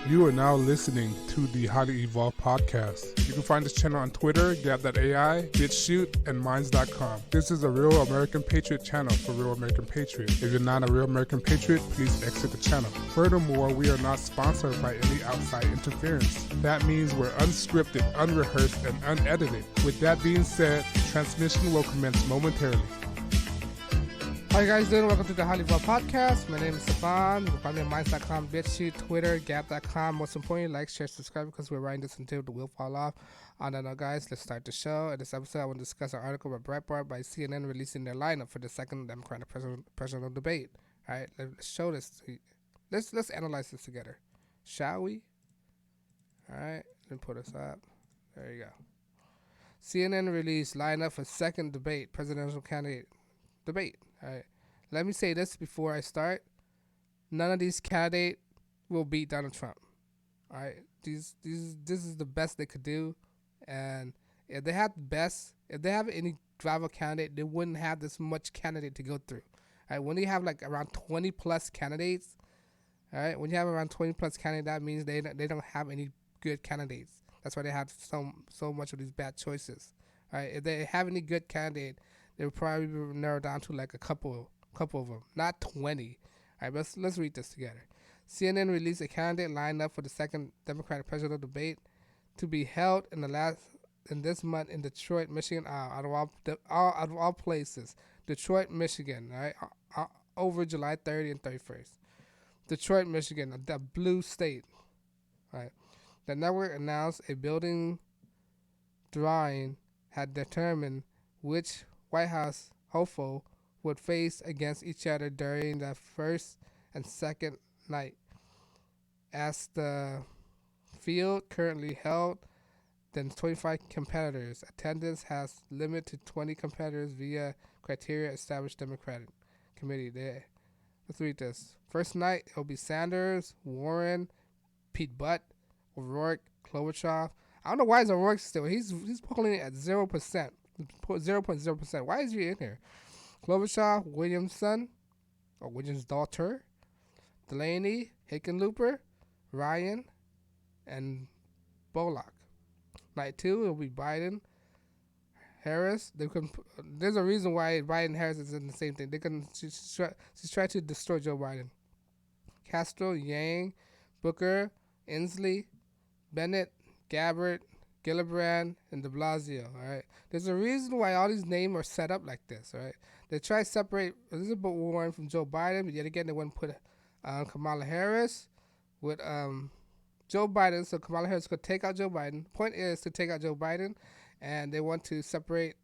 You are now listening to the Highly Evolved Podcast. You can find this channel on Twitter, Gab.ai, BitChute, and Minds.com. This is a Real American Patriot channel for Real American Patriots. If you're not a Real American Patriot, please exit the channel. Furthermore, we are not sponsored by any outside interference. That means we're unscripted, unrehearsed, and unedited. With that being said, transmission will commence momentarily. How you guys doing? Welcome to the HighlyEvolvedPodcast. Podcast. My name is Saban. You can find me on Minds.com, BitChute, Twitter, Gab.com. Most importantly, like, share, subscribe because we're writing this until the wheel fall off. On that note, guys, let's start the show. In this episode, I want to discuss an article by Breitbart by CNN releasing their lineup for the second Democratic presidential debate. All right, let's show this. Let's analyze this together, shall we? All right, let me put this up. There you go. CNN released lineup for second presidential candidate debate. All right. Let me say this before I start. None of these candidates will beat Donald Trump. All right. This is the best they could do. And if they have any rival candidate, they wouldn't have this much candidate to go through. All right. When you have like around 20 plus candidates, all right. When you have around 20 plus candidates, that means they don't have any good candidates. That's why they have so much of these bad choices. All right. If they have any good candidate, they would probably narrow down to like a couple of them, not 20. All right, let's read this together. CNN released a candidate lineup for the second Democratic presidential debate to be held in this month in Detroit, Michigan. Out of all places, Detroit, Michigan. All right, over July 30 and 31st. Detroit, Michigan, the blue state. All right, the network announced a building drawing had determined which White House hopeful would face against each other during the first and second night. As the field currently held, then 25 competitors. Attendance has limited to 20 competitors via criteria established Democratic committee. There. Let's read this. First night, it'll be Sanders, Warren, Pete Butt, O'Rourke, Klobuchar. I don't know why is O'Rourke still. He's polling it at 0%. 0.0%. Why is he in here? Klobuchar, Williamson, or Williams' daughter, Delaney, Hickenlooper, Ryan, and Bullock. Night 2, it'll be Biden, Harris. There's a reason why Biden and Harris is in the same thing. She's trying to destroy Joe Biden. Castro, Yang, Booker, Inslee, Bennett, Gabbard, Gillibrand, and de Blasio. All right. There's a reason why all these names are set up like this. All right. They try to separate Elizabeth Warren from Joe Biden, but yet again they wouldn't put Kamala Harris with Joe Biden, so Kamala Harris could take out Joe Biden. Point is to take out Joe Biden, and they want to separate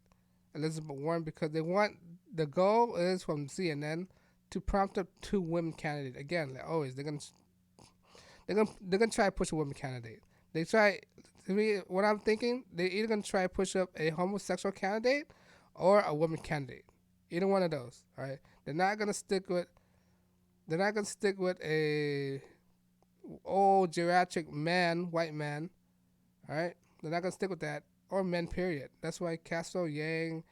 Elizabeth Warren because the goal is from CNN to prompt up two women candidates. Again, like always, they're gonna try to push a woman candidate. They try. To me, what I'm thinking, they're either gonna try to push up a homosexual candidate or a woman candidate. Either one of those. All right. They're not gonna stick with a old geriatric man, white man. All right. They're not gonna stick with that or men. Period. That's why Castro, Yang,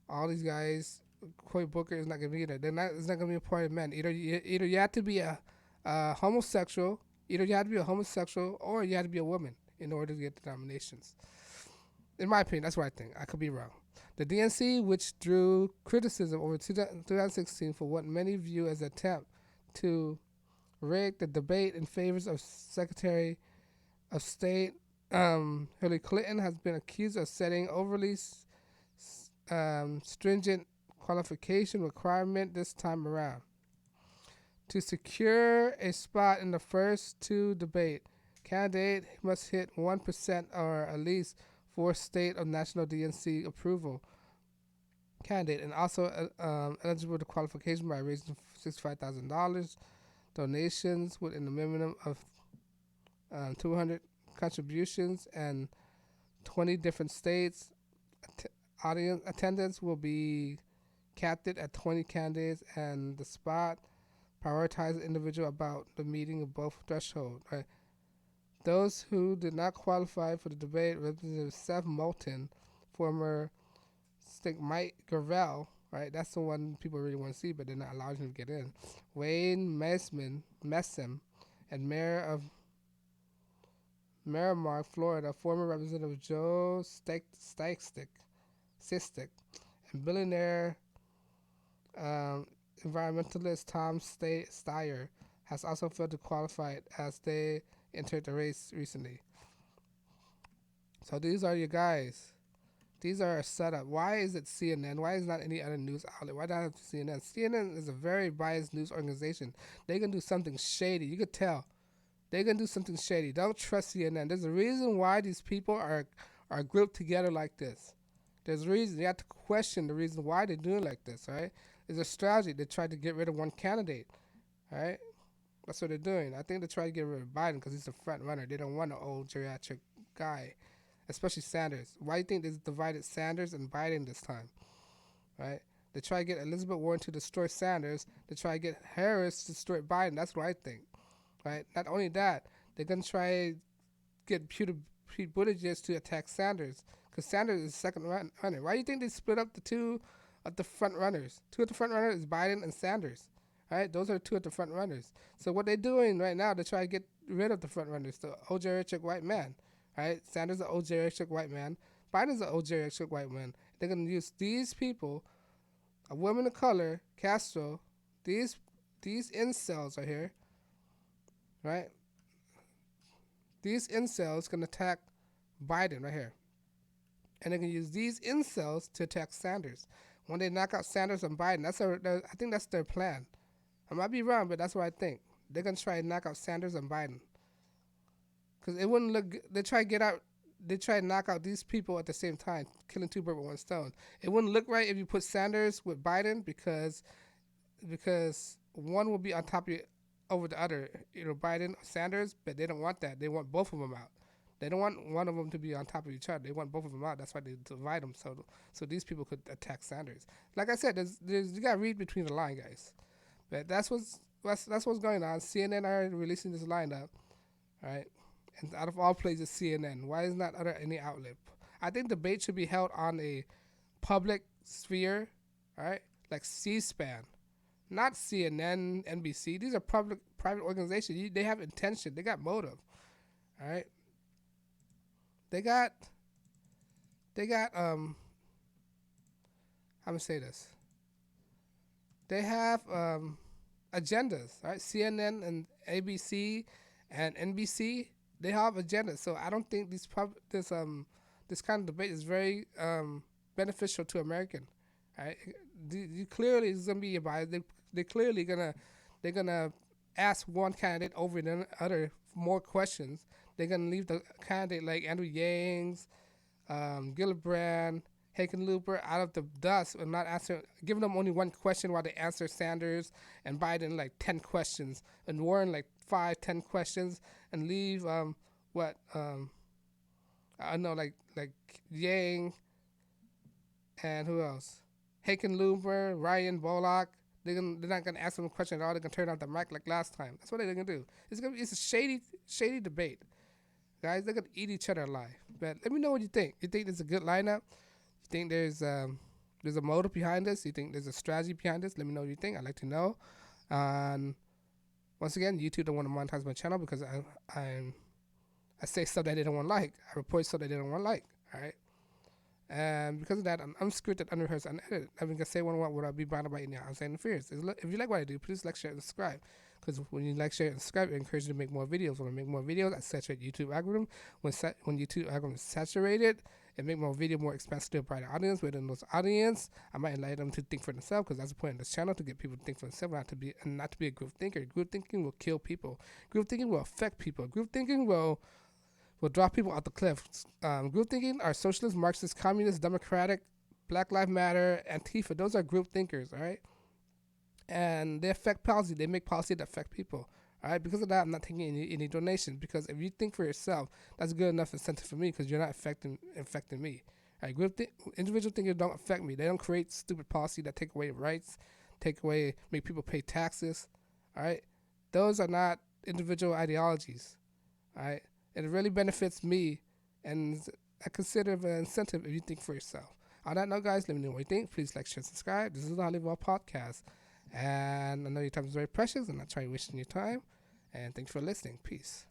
all these guys, Cory Booker is not gonna be there. It's not gonna be a part of men. Either you have to be a homosexual. Either you have to be a homosexual or you have to be a woman in order to get the nominations. In my opinion, that's what I think. I could be wrong. The DNC, which drew criticism over 2016 for what many view as an attempt to rig the debate in favor of Secretary of State Hillary Clinton, has been accused of setting overly stringent qualification requirement this time around. To secure a spot in the first two debate, candidate must hit 1% or at least 4 state of national DNC approval candidate, and also eligible to qualification by raising $65,000 donations within a minimum of 200 contributions and 20 different states. Audience attendance will be capped at 20 candidates, and the spot prioritize individual about the meeting of both threshold. Right? Those who did not qualify for the debate, Representative Seth Moulton, former State Mike Gravel, right? That's the one people really want to see, but they're not allowing him to get in. Wayne Messam, and Mayor of Miramar, Florida, former Representative Joe Sistic, and billionaire um, environmentalist Tom Steyer has also failed to qualify as they entered the race recently. So these are your guys. These are a setup. Why is it CNN? Why is not any other news outlet? Why not CNN? CNN is a very biased news organization. They can do something shady. You could tell. They can do something shady. Don't trust CNN. There's a reason why these people are grouped together like this. There's a reason. You have to question the reason why they're doing like this, right? It's a strategy. They tried to get rid of one candidate, right? That's what they're doing. I think they try to get rid of Biden because he's the front runner. They don't want an old geriatric guy, especially Sanders. Why do you think they divided Sanders and Biden this time, right? They try to get Elizabeth Warren to destroy Sanders. They try to get Harris to destroy Biden. That's what I think, right? Not only that, they're going to try to get Pete Buttigieg to attack Sanders because Sanders is second runner. Why do you think they split up the two of the front runners? Two of the front runners is Biden and Sanders, right? Those are two of the front runners. So what they're doing right now, they try to get rid of the front runners, the old geriatric white man, right? Sanders is an old geriatric white man. Biden's an old geriatric white man. They're going to use these people, a woman of color, Castro, these incels are here, right? These incels can attack Biden right here. And they can use these incels to attack Sanders. When they knock out Sanders and Biden, I think that's their plan. I might be wrong, but that's what I think. They're going to try to knock out Sanders and Biden. Because it wouldn't look good. They try to knock out these people at the same time, killing two birds with one stone. It wouldn't look right if you put Sanders with Biden because one will be on top of you over the other, Biden or Sanders, but they don't want that. They want both of them out. They don't want one of them to be on top of each other. They want both of them out. That's why they divide them so these people could attack Sanders. Like I said, you got to read between the lines, guys. But that's what's going on. CNN are releasing this lineup, right? And out of all places, CNN. Why is not any outlet? I think debate should be held on a public sphere, right? Like C-SPAN, not CNN, NBC. These are private organizations. They have intention. They got motive, all right? They got how to say this? They have agendas, right? CNN and ABC and NBC, they have agendas. So I don't think this kind of debate is very beneficial to American. Right? You clearly is gonna be a bias. They're clearly gonna ask one candidate over the other more questions. They're gonna leave the candidate like Andrew Yang, Gillibrand, Hickenlooper out of the dust and not answer, giving them only one question while they answer Sanders and Biden like 10 questions and Warren like 5-10 questions and leave I don't know like Yang and who else? Hickenlooper, Ryan Bullock. They're not gonna ask them a question at all. They're gonna turn off the mic like last time. That's what they're gonna do. It's a shady debate. Guys, they're gonna eat each other alive. But let me know what you think. You think there's a good lineup? You think there's a motive behind this? You think there's a strategy behind this? Let me know what you think. I'd like to know. And once again, YouTube don't want to monetize my channel because I say stuff that they don't want to like. I report stuff that they don't want to like. All right. And because of that, I'm unscripted, unrehearsed, unedited. I'm going to say what I want without be bounded by any outside interference. If you like what I do, please like, share, and subscribe. Because when you like, share, and subscribe, it encourages you to make more videos. When I make more videos, I saturate YouTube algorithm. When YouTube algorithm is saturated, it make more video more expansive to a brighter audience. Within those audience, I might enlighten them to think for themselves, because that's the point of this channel, to get people to think for themselves, not to be a group thinker. Group thinking will kill people. Group thinking will affect people. Group thinking will drop people off the cliff. Group thinking are socialist, Marxist, communist, democratic, Black Lives Matter, Antifa. Those are group thinkers, all right? And they affect policy. They make policy that affect people, all right? Because of that, I'm not taking any donations, because if you think for yourself, that's good enough incentive for me, because you're not affecting me. All right? Individual thinkers don't affect me. They don't create stupid policy that take away rights, make people pay taxes, all right? Those are not individual ideologies, all right? It really benefits me, and I consider it an incentive if you think for yourself. On that note, guys, let me know what you think. Please like, share, subscribe. This is the HighlyEvolvedPodcast. And I know your time is very precious, and I'm not trying to waste your time. And thanks for listening. Peace.